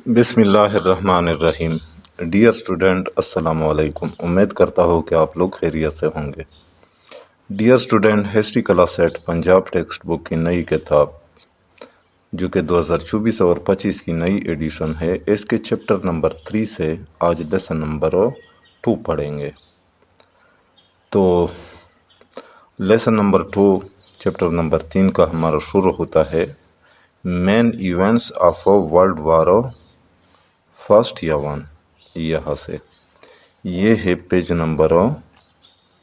بسم اللہ الرحمن الرحیم۔ ڈیئر اسٹوڈنٹ، السلام علیکم۔ امید کرتا ہوں کہ آپ لوگ خیریت سے ہوں گے۔ Dear student, history class set Punjab textbook کی نئی کتاب جو کہ 2024 اور 25 کی نئی ایڈیشن ہے، اس کے چیپٹر نمبر 3 سے آج لیسن نمبر 2 پڑھیں گے۔ تو لیسن نمبر 2 چیپٹر نمبر 3 کا ہمارا شروع ہوتا ہے main events of world war first یا 1، یہاں سے یہ ہے پیج نمبر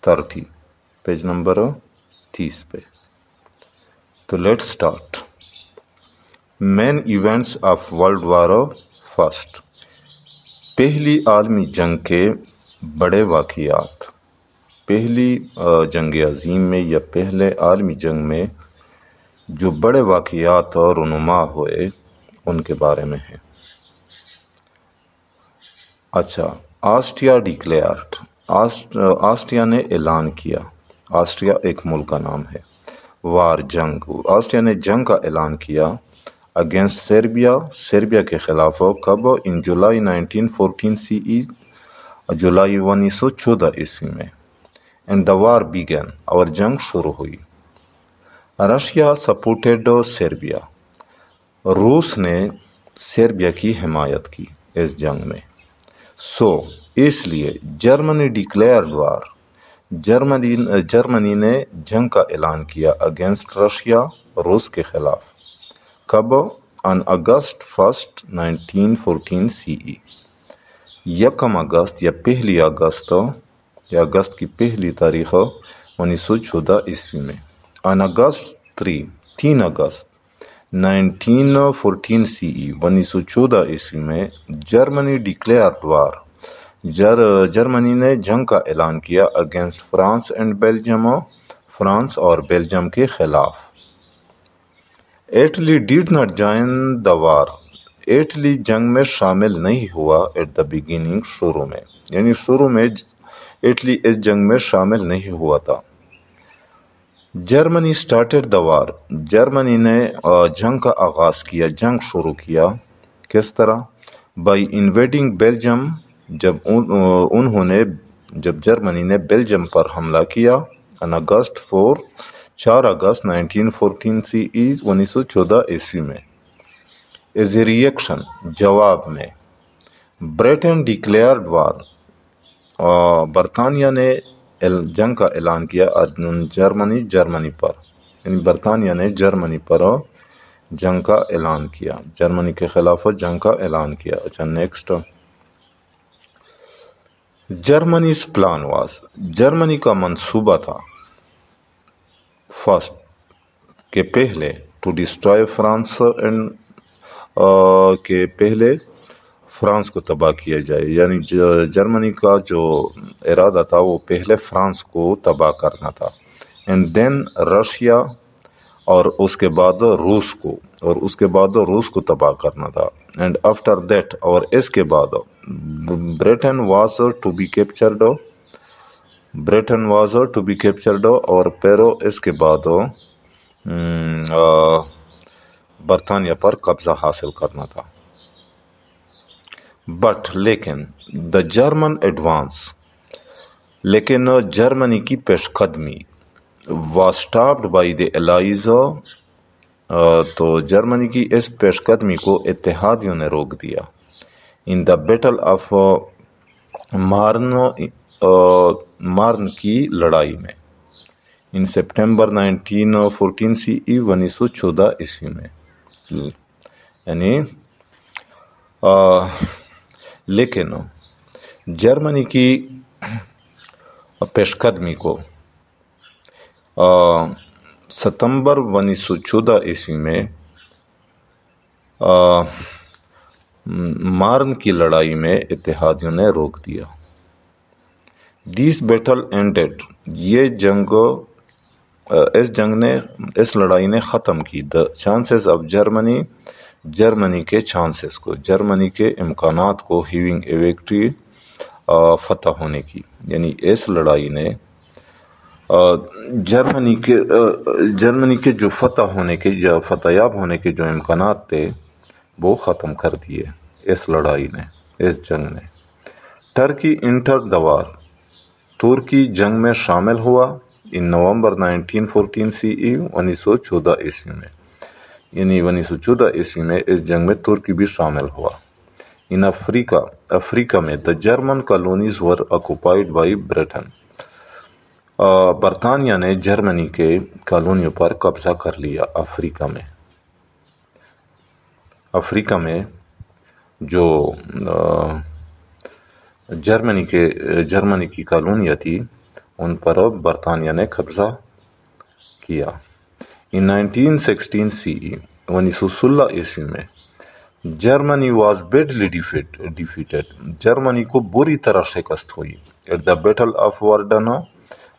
30، پیج نمبر 30 پہ۔ تو let start. Main events of world war first, پہلی عالمی جنگ کے بڑے واقعات۔ پہلی جنگ عظیم میں یا پہلے عالمی جنگ میں جو بڑے واقعات رونما ہوئے ان کے بارے میں ہے۔ اچھا، آسٹریا ڈکلیئرڈ، آسٹریا نے اعلان کیا۔ آسٹریا ایک ملک کا نام ہے۔ وار، جنگ، آسٹریا نے جنگ کا اعلان کیا اگینسٹ سربیا، سربیا کے خلاف۔ کب؟ ان جولائی 1914 CE، جولائی 1914 عیسوی میں۔ اینڈ دا وار بیگن، اور جنگ شروع ہوئی۔ رشیا سپورٹڈ سربیا، روس نے سربیا کی حمایت کی اس جنگ میں۔ اس لیے جرمنی ڈکلیئرڈ وار، جرمنی نے جنگ کا اعلان کیا اگینسٹ رشیا، روس کے خلاف۔ کب؟ آن اگست 1 1914 CE، 1 اگست یا پہلی اگست یا اگست کی پہلی تاریخ 1914 عیسوی میں۔ آن اگست 3 اگست 1914 CE، 1914 عیسوی میں، جرمنی ڈکلیئرڈ وار، جرمنی نے جنگ کا اعلان کیا against France and Belgium, France اور بیلجیم کے خلاف۔ Italy did not join the war, Italy جنگ میں شامل نہیں ہوا ایٹ دا بگننگ، شروع میں، یعنی شروع میں اٹلی اس جنگ میں شامل نہیں ہوا تھا۔ جرمنی اسٹارٹڈ دا وار، جرمنی نے جنگ کا آغاز کیا، جنگ شروع کیا۔ کس طرح؟ بائی انویڈنگ بیلجیم، جب جرمنی نے بیلجیم پر حملہ کیا۔ ان اگست 4 اگست 1914 CE، 1914 عیسوی میں۔ ایز اے ریئیکشن، جواب میں، برٹن ڈکلیئرڈ وار، برطانیہ نے جنگ کا اعلان کیا جرمنی پر، یعنی برطانیہ نے جرمنی پر جنگ کا اعلان کیا، جرمنی کے خلاف جنگ کا اعلان کیا۔ اچھا، نیکسٹ، جرمنیز پلان واز، جرمنی کا منصوبہ تھا فرسٹ کے پہلے، ٹو ڈسٹرائے فرانس اینڈ، کے پہلے فرانس کو تباہ کیا جائے، یعنی جرمنی کا جو ارادہ تھا وہ پہلے فرانس کو تباہ کرنا تھا۔ اینڈ دین رشیا، اور اس کے بعد روس کو، اور اس کے بعد روس کو تباہ کرنا تھا۔ اینڈ آفٹر دیٹ، اور اس کے بعد Britain was to be captured, Britain was to be captured, اور پھر اس کے بعد برطانیہ پر قبضہ حاصل کرنا تھا۔ بٹ، لیکن، دا جرمن ایڈوانس، لیکن جرمنی کی پیش قدمی، واز اسٹاپڈ بائی دی الائیز، تو جرمنی کی اس پیش قدمی کو اتحادیوں نے روک دیا۔ ان دا بیٹل آف مارن کی لڑائی میں، ان سپٹمبر 1914 CE، 1914 عیسوی میں، یعنی لیکن جرمنی کی پیش قدمی کو ستمبر 1914 عیسوی میں مارن کی لڑائی میں اتحادیوں نے روک دیا۔ دیس بیٹل اینڈڈ، یہ جنگ، اس لڑائی نے ختم کی the chances of Germany, Germany کے چانسز کو، جرمنی کے امکانات کو، ہیونگ اے وکٹری، فتح ہونے کی، یعنی اس لڑائی نے جرمنی کے جو فتح یاب ہونے کے جو امکانات تھے وہ ختم کر دیے اس لڑائی نے، اس جنگ نے۔ ٹرکی انٹر دا وار، ترکی جنگ میں شامل ہوا ان نومبر 1914 CE 1914 عیسوی میں، یعنی 1914 عیسوی میں اس جنگ میں ترکی بھی شامل ہوا۔ ان افریقہ میں the German colonies were occupied by Britain, برطانیہ نے جرمنی کے کالونیوں پر قبضہ کر لیا۔ افریقہ میں جو جرمنی کی کالونیاں تھی ان پر برطانیہ نے قبضہ کیا۔ ان 1916 CE 1916 عیسوی میں Germany was badly defeated, Germany کو بری طرح شکست ہوئی at the battle of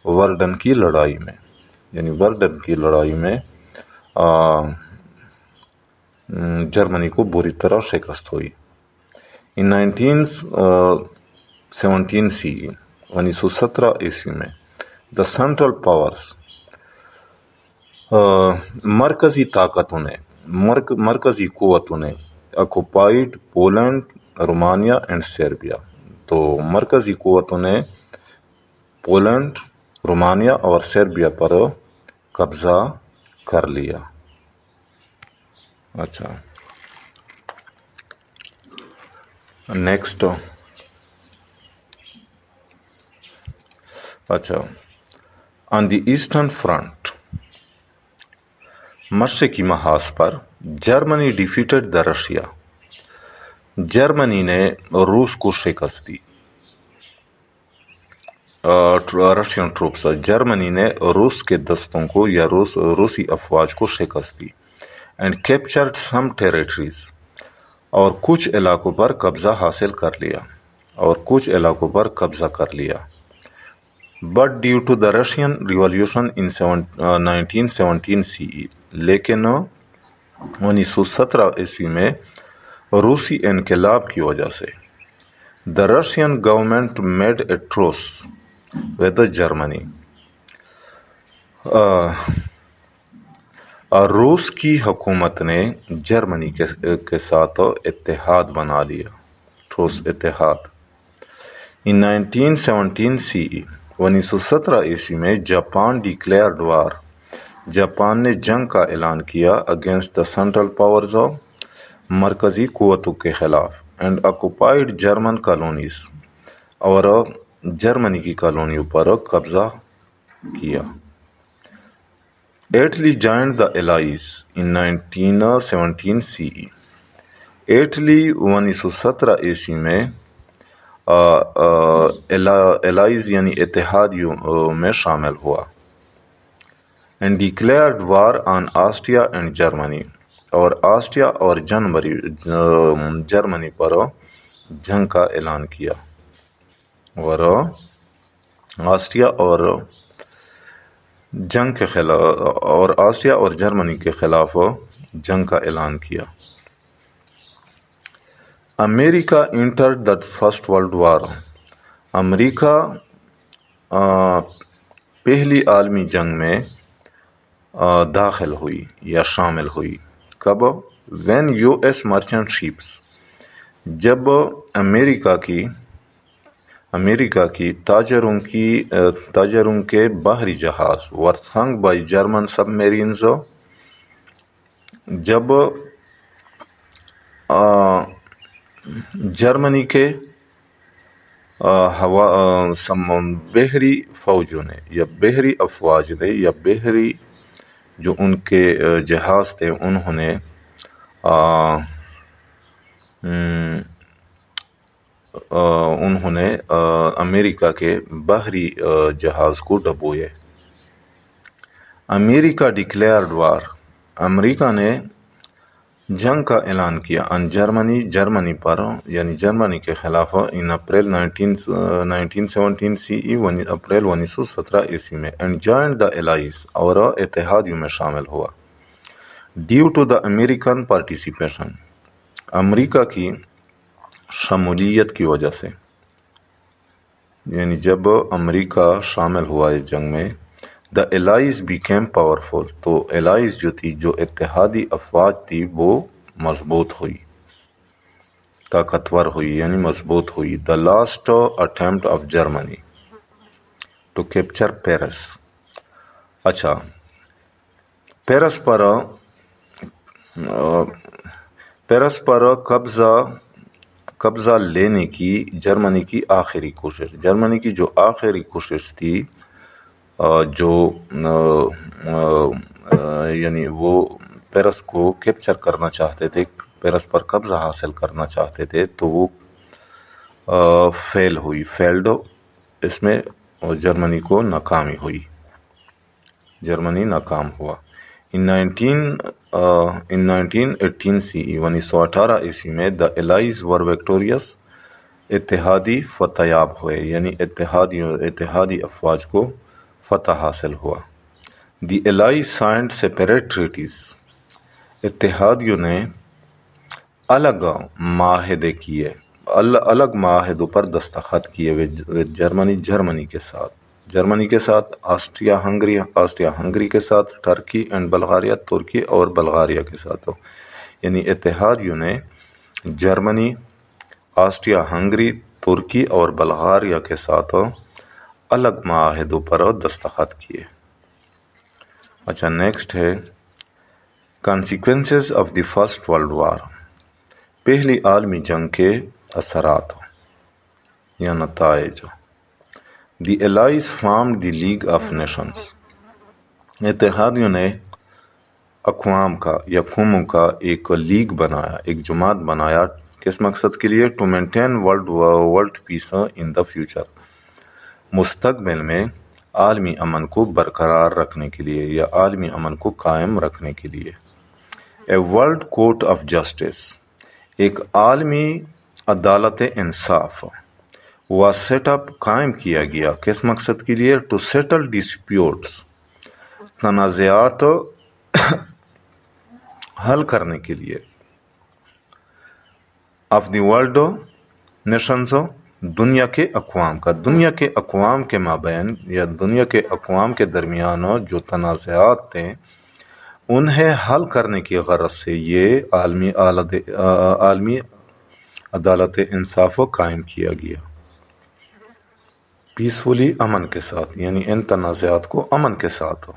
Verdun کی لڑائی میں، یعنی ورڈن کی لڑائی میں جرمنی کو بری طرح شکست ہوئی۔ ان 1917 CE 1917 عیسوی میں دا سینٹرل پاورز، مرکزی قوتوں نے occupied Poland, Romania and Serbia, تو مرکزی قوتوں نے پولینڈ، رومانیہ اور سربیا پر قبضہ کر لیا۔ اچھا next, on the eastern front, مشرقی محاذ پر جرمنی ڈیفیٹڈ دا رشیا، جرمنی نے روس کو شکست دی۔ رشین ٹروپس، جرمنی نے روس کے دستوں کو یا روسی افواج کو شکست دی۔ اینڈ کیپچرڈ سم ٹیریٹریز، اور کچھ علاقوں پر قبضہ حاصل کر لیا، but due to the Russian revolution in 1917 CE، لیکن 1917 عیسوی میں روسی انقلاب کی وجہ سے the Russian government made a truce with Germany, روس کی حکومت نے جرمنی کے ساتھ اتحاد بنا لیا، ٹھوس اتحاد۔ ان 1917 CE 1917 عیسوی میں جاپان ڈکلیئرڈ وار، جاپان نے جنگ کا اعلان کیا اگینسٹ دا سینٹرل پاورز، مرکزی قوتوں کے خلاف، اینڈ آکوپائڈ جرمن کالونیز، اور جرمنی کی کالونیوں پر قبضہ کیا۔ Italy joined the allies in 1917 CE، Italy 1917 عیسوی میں الائز یعنی اتحادیوں میں شامل ہوا۔ And declared war on Austria and Germany, اور آسٹریا اور جرمنی پر جنگ کا اعلان کیا، اور آسٹریا اور جرمنی کے خلاف جنگ کا اعلان کیا۔ America entered the first world war, امریکہ پہلی عالمی جنگ میں داخل ہوئی یا شامل ہوئی۔ کب؟ وین US مرچنٹ شپس، جب امریکہ کی تاجروں کے بحری جہاز were sunk by German submarines, جب جرمنی کے بحری فوجوں نے یا بحری افواج نے یا بحری جو ان کے جہاز تھے انہوں نے امریکہ کے بحری جہاز کو ڈبوئے۔ امریکہ ڈکلیئرڈ وار، امریکہ نے جنگ کا اعلان کیا ان جرمنی پر، یعنی جرمنی کے خلاف، ان اپریل 1917 CE، اپریل 1917 عیسوی میں، اینڈ جوائنڈ دا الائز، اور اتحادیوں میں شامل ہوا۔ Due to the American participation, امریکہ کی شمولیت کی وجہ سے، یعنی جب امریکہ شامل ہوا اس جنگ میں، دا الائز بیکیم پاورفل، تو الائز جو تھی، جو اتحادی افواج تھی، وہ مضبوط ہوئی۔ طاقتور ہوئی یعنی مضبوط ہوئی. The last attempt of Germany to capture Paris. اچھا، پیرس پر قبضہ لینے کی جرمنی کی آخری کوشش. جرمنی کی جو آخری کوشش تھی، جو یعنی وہ پیرس کو کیپچر کرنا چاہتے تھے، پیرس پر قبضہ حاصل کرنا چاہتے تھے، تو وہ فیلڈ. اس میں جرمنی کو ناکامی ہوئی، جرمنی ناکام ہوا. ان 1918 CE 1918 عیسوی میں دا الائز ور وکٹوریس، اتحادی فتح یاب ہوئے، یعنی اتحادی افواج کو فتح حاصل ہوا. دی الائز سائنڈ سیپریٹ ٹریٹیز، اتحادیوں نے الگ معاہدے کیے، الگ معاہدوں پر دستخط کیے جرمنی کے ساتھ، آسٹریا ہنگری کے ساتھ، ٹرکی اینڈ بلغاریہ، ترکی اور بلغاریہ کے ساتھ. یعنی اتحادیوں نے جرمنی، آسٹریا ہنگری، ترکی اور بلغاریہ کے ساتھ الگ معاہدوں پر دستخط کیے. اچھا، نیکسٹ ہے consequences of the first world war. پہلی عالمی جنگ کے اثرات یا نتائج. The allies formed the League of Nations, اتحادیوں نے اقوام کا یا قوموں کا ایک لیگ بنایا، ایک جماعت بنایا. کس مقصد کے لیے؟ To maintain world peace in the future, مستقبل میں عالمی امن کو برقرار رکھنے کے لیے یا عالمی امن کو قائم رکھنے کے لیے. A world court of justice, ایک عالمی عدالت انصاف was set up، قائم کیا گیا. کس مقصد کے لیے؟ ٹو سیٹل ڈسپیوٹس، تنازعات حل کرنے کے لیے. آف دی ورلڈ نیشنز، دنیا کے اقوام کا، دنیا کے اقوام کے مابین یا دنیا کے اقوام کے درمیان جو تنازعات تھے انہیں حل کرنے کی غرض سے یہ عالمی عدالت انصاف قائم کیا گیا. پیسفلی، امن کے ساتھ، یعنی ان تنازعات کو امن کے ساتھ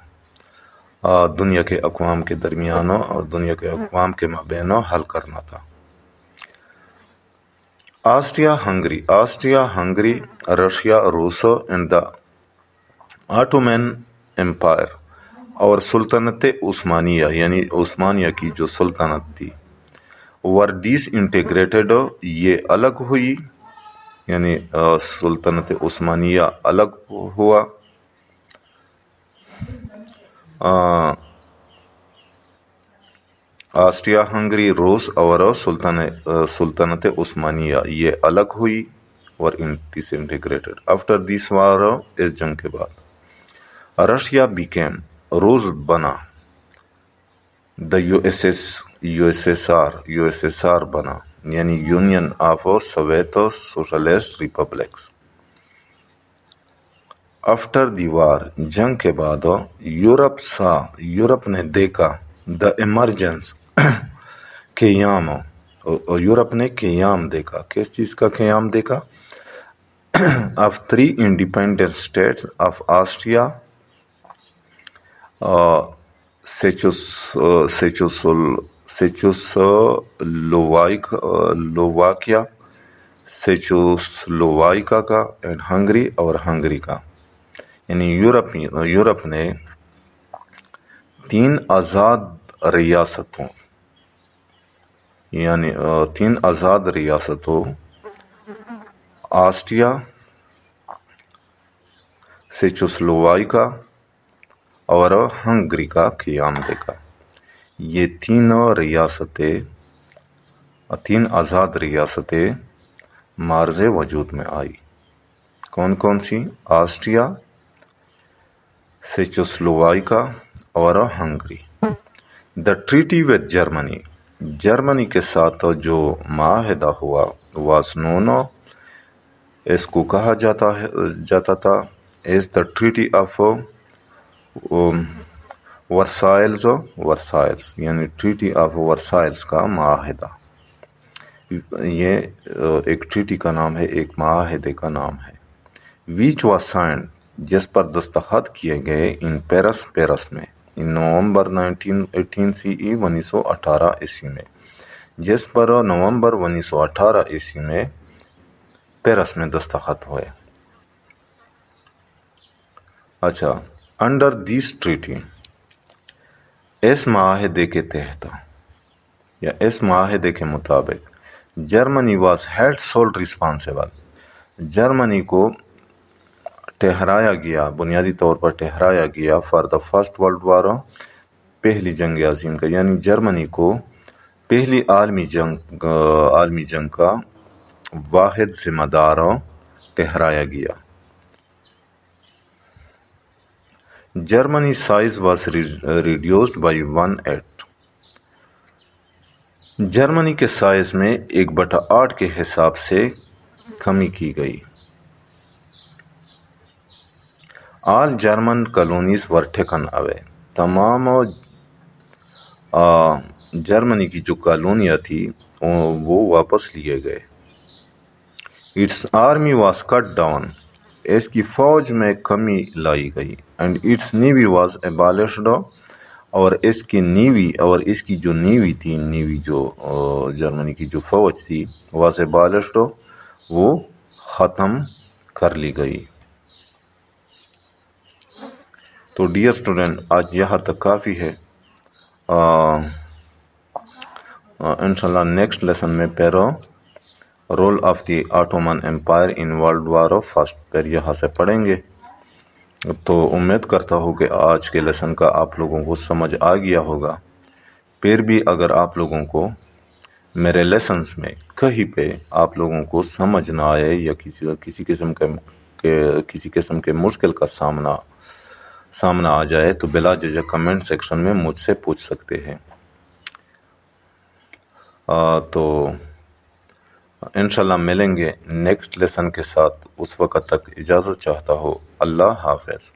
دنیا کے اقوام کے درمیان اور دنیا کے اقوام کے مابین حل کرنا تھا. آسٹریا ہنگری، رشیا، روس اینڈ دا آٹومین امپائر اور سلطنت عثمانیہ یعنی عثمانیہ کی جو سلطنت تھی، ور ڈیس انٹیگریٹڈ، یہ الگ ہوئی، یعنی سلطنت عثمانیہ الگ ہوا. آسٹریا ہنگری، روس اور سلطنت عثمانیہ یہ الگ ہوئی، ور ڈیس انٹیگریٹڈ. آفٹر دس وار، اس جنگ کے بعد، رشیا بیکیم، روس بنا، the U S S R بنا، یعنی Union of Soviet Socialist Republics. After the war, جنگ کے بعد، یورپ نے دیکھا دا ایمرجنس، قیام، یورپ نے قیام دیکھا. کس چیز کا قیام دیکھا؟ Of 3 independent states of Austria, Czechoslovakia کا اینڈ ہنگری اور ہنگری کا. یعنی یورپ نے 3 آزاد ریاستوں آسٹریا، سیچوسلوواکیا اور ہنگری کا قیام دیکھا. یہ 3 آزاد ریاستیں معرض وجود میں آئی. کون کون سی؟ آسٹریا، سیچوسلوواکیا اور Hungary. The treaty with Germany, Germany کے ساتھ جو معاہدہ ہوا، واز نون، اس کو کہا جاتا تھا ایز دا ٹریٹی آف ورسائلز، یعنی ٹریٹی آف ورسائلز کا معاہدہ. یہ ایک ٹریٹی کا نام ہے، ایک معاہدے کا نام ہے۔ ویچ واز سائنڈ، جس پر دستخط کیے گئے ان پیرس میں، ان نومبر 1918 CE 1918 عیسوی میں، جس پر نومبر 1918 عیسوی میں پیرس میں دستخط ہوئے۔ اچھا، انڈر دیس ٹریٹی، اس معاہدے کے تحت یا اس معاہدے کے مطابق Germany was held sole responsible, Germany کو ٹھہرایا گیا، بنیادی طور پر ٹھہرایا گیا for the first world war, پہلی جنگ عظیم کا، یعنی جرمنی کو پہلی عالمی جنگ کا واحد ذمہ دار ٹھہرایا گیا۔ Germany size was reduced by 1/8، Germany کے سائز میں 1/8 کے حساب سے کمی کی گئی۔ All German colonies were taken away, تمام جرمنی کی جو کالونیاں تھی وہ واپس لیے گئے۔ Its army was cut down, اس کی فوج میں کمی لائی گئی۔ And its navy was abolished, اور اس کی جو نیوی تھی، جو جرمنی کی جو فوج تھی، واز ایبالشڈ، وہ ختم کر لی گئی۔ تو ڈیئر اسٹوڈنٹ، آج یہاں تک کافی ہے۔ انشاءاللہ نیکسٹ لیسن میں rule of the Ottoman empire in world war first پھر یہاں سے پڑھیں گے۔ تو امید کرتا ہوں کہ آج کے لیسن کا آپ لوگوں کو سمجھ آ گیا ہوگا۔ پھر بھی اگر آپ لوگوں کو میرے لیسنز میں کہیں پہ آپ لوگوں کو سمجھ نہ آئے یا کسی قسم کے مشکل کا سامنا آ جائے تو بلا جھجک کمنٹ سیکشن میں مجھ سے پوچھ سکتے ہیں۔ تو انشاءاللہ ملیں گے نیکسٹ لیسن کے ساتھ، اس وقت تک اجازت چاہتا ہوں۔ اللہ حافظ۔